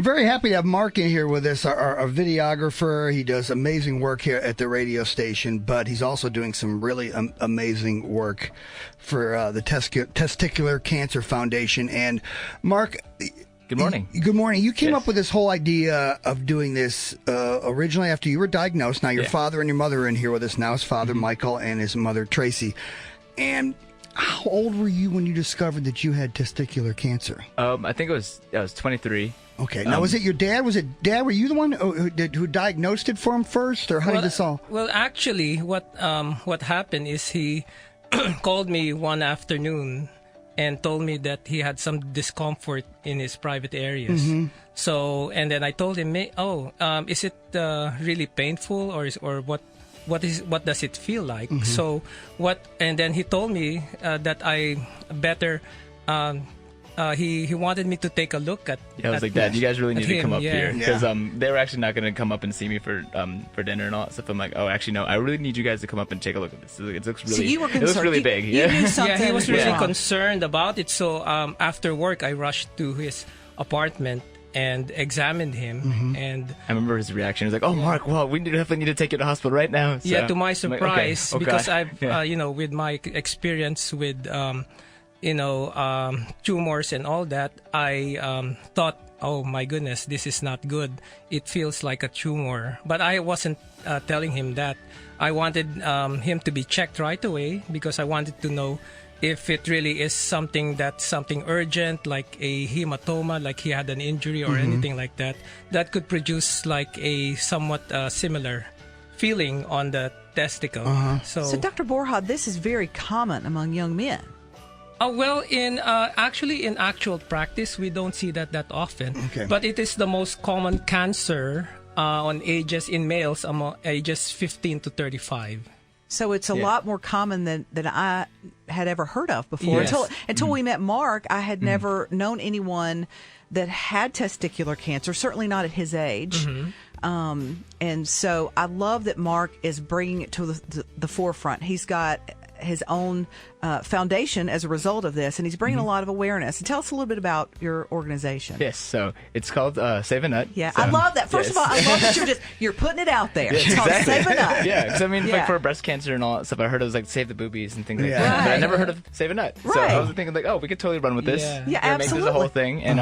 very happy to have Mark in here with us, our videographer. He does amazing work here at the radio station, but he's also doing some really amazing work for the Testicular Cancer Foundation. And Mark, good morning. Good morning. You came up with this whole idea of doing this originally after you were diagnosed. Now, your father and your mother are in here with us now, his father, Michael, and his mother, Tracy. And how old were you when you discovered that you had testicular cancer? I think I was 23. Okay. Now, was it your dad? Were you the one who diagnosed it for him first, or how did this all? Well, actually, what happened is he called me one afternoon and told me that he had some discomfort in his private areas. Mm-hmm. So, and then I told him, is it really painful, or what? What does it feel like? Mm-hmm. So and then he told me that I better. He wanted me to take a look at. Yeah, I was like, Dad, you guys really need to come up here, because they were actually not going to come up and see me for dinner and all that stuff. I'm like, oh, actually no, I really need you guys to come up and take a look at this. It looks really, so you were concerned. It looks really big. You knew something. Yeah, he was really concerned about it. So after work, I rushed to his apartment and examined him. Mm-hmm. And I remember his reaction. He was like, "Oh, Mark, well, we definitely need to take you to the hospital right now." So, yeah, to my surprise, like, okay. because I've with my experience with tumors and all that, I thought, oh my goodness, this is not good. It feels like a tumor. But I wasn't telling him that. I wanted him to be checked right away, because I wanted to know if it really is something urgent, like a hematoma, like he had an injury or anything like that, that could produce like a somewhat similar feeling on the testicle. So, Dr. Borja, this is very common among young men. Well, in actual practice, we don't see that often. Okay. But it is the most common cancer in males among ages 15 to 35. So it's a lot more common than I had ever heard of before. Yes. Until we met Mark, I had never known anyone that had testicular cancer, certainly not at his age. And so I love that Mark is bringing it to the forefront. He's got his own foundation as a result of this, and he's bringing a lot of awareness. And tell us a little bit about your organization. Yes, so it's called Save a Nut. Yeah, so, I love that. First of all, I love that you're putting it out there. Yeah, it's called exactly. Save a Nut. Yeah, because I mean, like for breast cancer and all that stuff, I heard it was like Save the Boobies and things like that. But I never heard of Save a Nut. Right. So I was thinking like, oh, we could totally run with this. Yeah, absolutely. Make this a whole thing. And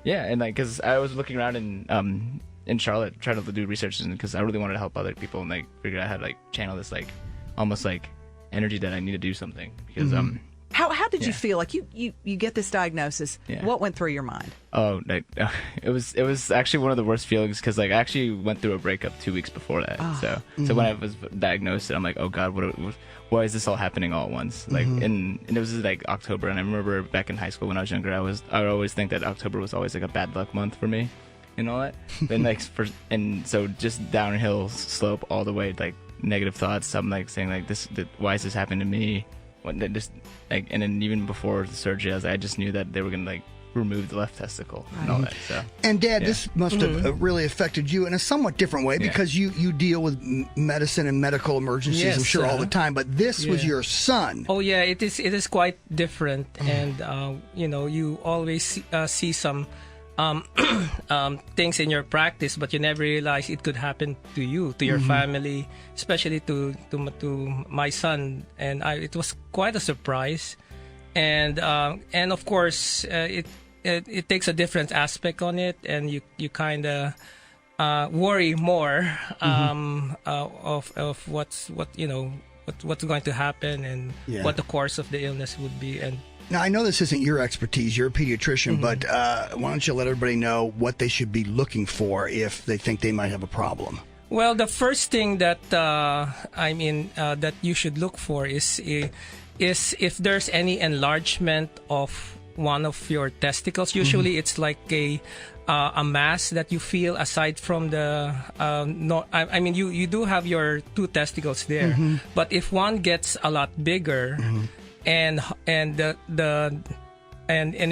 and like, because I was looking around in Charlotte trying to do research, because I really wanted to help other people, and like figured out how to like channel this like almost like energy that I need to do something, because How did you feel? Like you get this diagnosis. Yeah. What went through your mind? Oh, it was actually one of the worst feelings, because like I actually went through a breakup 2 weeks before that. So when I was diagnosed, I'm like, oh God, why is this all happening all at once? Like, and it was like October, and I remember back in high school when I was younger, I would always think that October was always like a bad luck month for me, and all that. Then like and so just downhill slope all the way, like negative thoughts. I'm like saying like why is this happening to me? And then even before the surgery, I just knew that they were gonna like remove the left testicle and all that. So. And Dad, this must have really affected you in a somewhat different way, because you deal with medicine and medical emergencies, I'm sure, all the time. But this was your son. Oh yeah, it is quite different, and you always see some things in your practice, but you never realize it could happen to you, to your family, especially to my son. And it was quite a surprise, and of course it takes a different aspect on it, and you kind of worry more of what's going to happen, and what the course of the illness would be. And now, I know this isn't your expertise. You're a pediatrician, but why don't you let everybody know what they should be looking for if they think they might have a problem? Well, the first thing that that you should look for is if there's any enlargement of one of your testicles. Usually, it's like a mass that you feel aside from the. You do have your 2 testicles there, but if one gets a lot bigger. And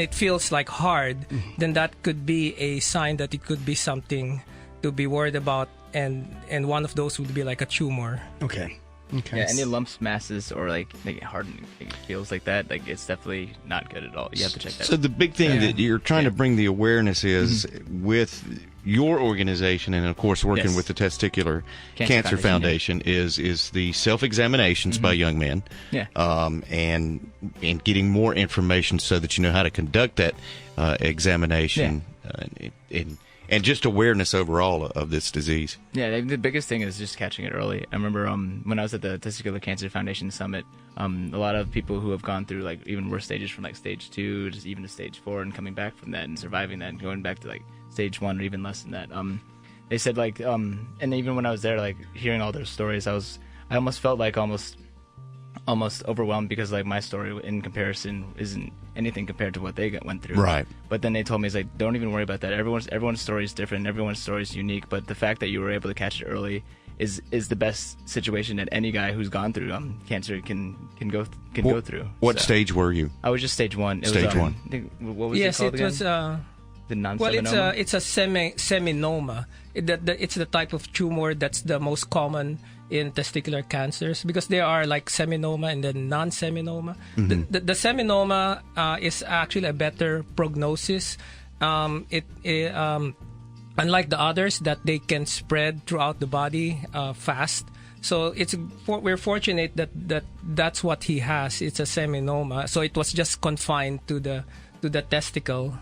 it feels like hard, then that could be a sign that it could be something to be worried about, and one of those would be like a tumor. Okay. Okay. Yeah, any lumps, masses, or like hardening feels like that, like it's definitely not good at all. You have to check that. So the big thing that you're trying to bring the awareness is with your organization, and of course working with the Testicular Cancer Foundation, is the self-examinations by young men, and getting more information so that you know how to conduct that examination, and just awareness overall of this disease. Yeah, the biggest thing is just catching it early. I remember when I was at the Testicular Cancer Foundation Summit, a lot of people who have gone through like even worse stages from like stage 2 to even to stage 4 and coming back from that and surviving that and going back to like stage 1 or even less than that. They said like, and even when I was there, like hearing all their stories, I almost felt like almost overwhelmed because like my story in comparison isn't anything compared to what they went through. Right. But then they told me, it's like, don't even worry about that. Everyone's story is different. Everyone's story is unique. But the fact that you were able to catch it early is the best situation that any guy who's gone through cancer can go through. What stage were you? I was just stage 1. It Stage was, 1. I think, what was Yes, it called it again? was. The non-seminoma? Well, it's a seminoma. It's the type of tumor that's the most common in testicular cancers, because there are like seminoma and then non-seminoma. The seminoma is actually a better prognosis. Unlike the others, that they can spread throughout the body fast. So we're fortunate that's what he has. It's a seminoma. So it was just confined to the testicle.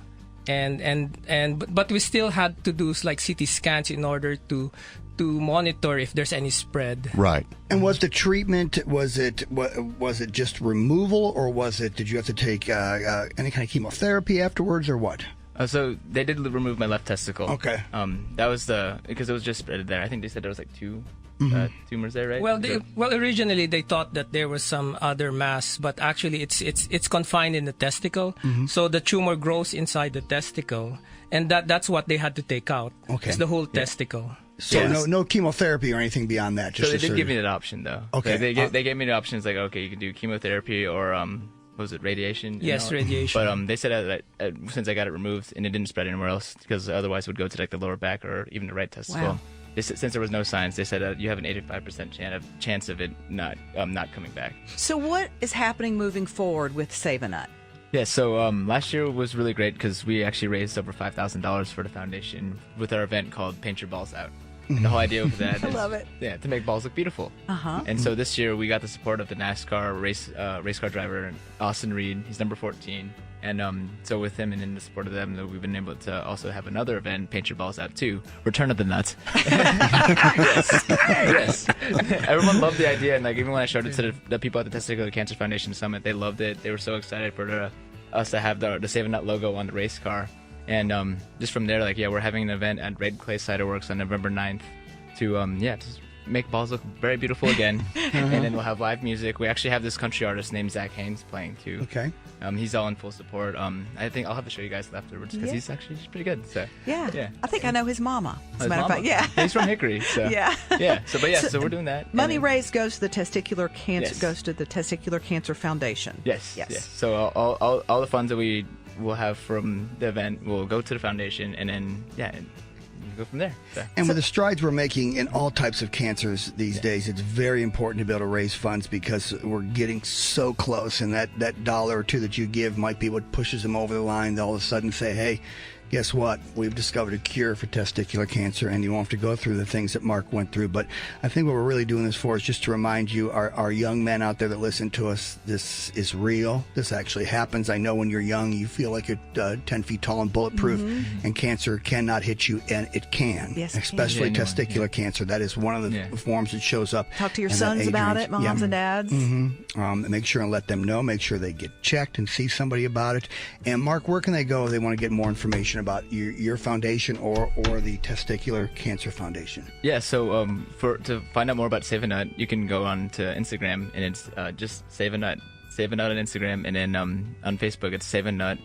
But we still had to do like CT scans in order to monitor if there's any spread. Right. And was the treatment, was it just removal, or did you have to take any kind of chemotherapy afterwards, or what? So they did remove my left testicle. Okay. That was because it was just spread there. I think they said there was like 2 tumors there, right? Well, originally they thought that there was some other mass, but actually it's confined in the testicle. So the tumor grows inside the testicle, and that's what they had to take out. Okay. It's the whole testicle. So no chemotherapy or anything beyond that. Just so they did give me that option, though. Okay. They gave me the options like, okay, you can do chemotherapy or what was it, radiation? Yes, radiation. But they said that since I got it removed and it didn't spread anywhere else, because otherwise it would go to like the lower back or even the right testicle. Wow. Since there was no signs, they said you have an 85% chance of it not coming back. So what is happening moving forward with Save a Nut? Yeah, so last year was really great because we actually raised over $5,000 for the foundation with our event called Paint Your Balls Out. And the whole idea of that is love it. Yeah, to make balls look beautiful. And so this year we got the support of the NASCAR race car driver Austin Reed. He's number 14. And so with him and in the support of them, we've been able to also have another event, Paint Your Balls Out 2, Return of the Nuts. Yes. Everyone loved the idea, and like even when I showed it to the people at the Testicular Cancer Foundation Summit, they loved it. They were so excited for us to have the Save a Nut logo on the race car. And just from there, like, we're having an event at Red Clay Cider Works on November 9th to just make balls look very beautiful again. And then we'll have live music. We actually have this country artist named Zach Haynes playing too. Okay. He's all in full support. I think I'll have to show you guys afterwards because he's pretty good. So Yeah. I think I know his mama. As a matter of fact, He's from Hickory. So. Yeah. Yeah. So we're doing that. Money raised goes to the Testicular Cancer Foundation. Yes. So all the funds that we will have from the event will go to the foundation, and then go from there. So. And with the strides we're making in all types of cancers these days, it's very important to be able to raise funds because we're getting so close, and that dollar or two that you give might be what pushes them over the line. They'll all of a sudden say, hey, guess what? We've discovered a cure for testicular cancer, and you won't have to go through the things that Mark went through. But I think what we're really doing this for is just to remind you, our young men out there that listen to us, this is real. This actually happens. I know when you're young, you feel like you're 10 feet tall and bulletproof, and cancer cannot hit you, and it can. Yes, especially testicular cancer. That is one of the forms that shows up. Talk to your sons about it, moms and dads. Make sure and let them know. Make sure they get checked and see somebody about it. And Mark, where can they go if they want to get more information about your foundation or the Testicular Cancer Foundation? Yeah, so to find out more about Save a Nut, you can go on to Instagram, and it's just Save a Nut. Save a Nut on Instagram, and then on Facebook it's Save a Nut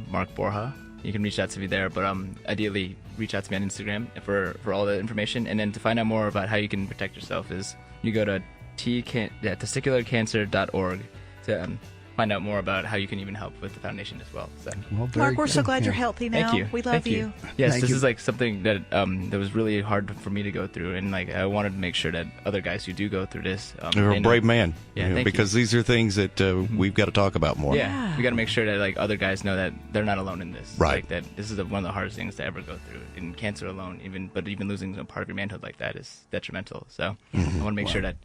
Mark Borja. You can reach out to me there, but ideally reach out to me on Instagram for all the information. And then to find out more about how you can protect yourself is you go to testicularcancer.org. find out more about how you can even help with the foundation as well. So, Mark, we're so good. glad you're healthy now. thank you. We love Thank you. Yes, Thank this you. is like something that that was really hard for me to go through, and like I wanted to make sure that other guys who do go through this, You're they a know- brave man. Yeah, you know, thank you. because these are things that we've got to talk about more. Yeah, we got to make sure that like other guys know that they're not alone in this. Right. Like that this is one of the hardest things to ever go through. In cancer alone, even losing a part of your manhood like that is detrimental. So I want to make sure that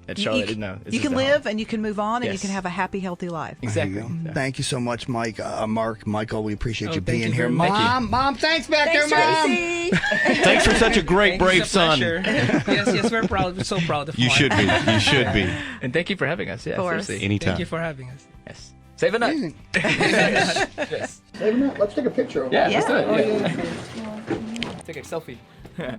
that Charlotte didn't know. You can live and you can move on and you Yes. can have a happy, healthy life. There Exactly. you go. So- Thank you so much, Mike, Mark, Michael. We appreciate you thank being you here. very much. Mom, thanks back Thanks, there, Mom. Tracy. Thanks for such a great, brave It's a son. pleasure. yes, we're proud. We're so proud of You Mark. should be. You should be. And thank you for having us. Yeah, Of course. seriously. Anytime. Thank you for having us. Yes. Save a nut. Amazing. Yes. Let's take a picture of Yeah, that. let's do it. Yeah. Take a selfie. Yeah.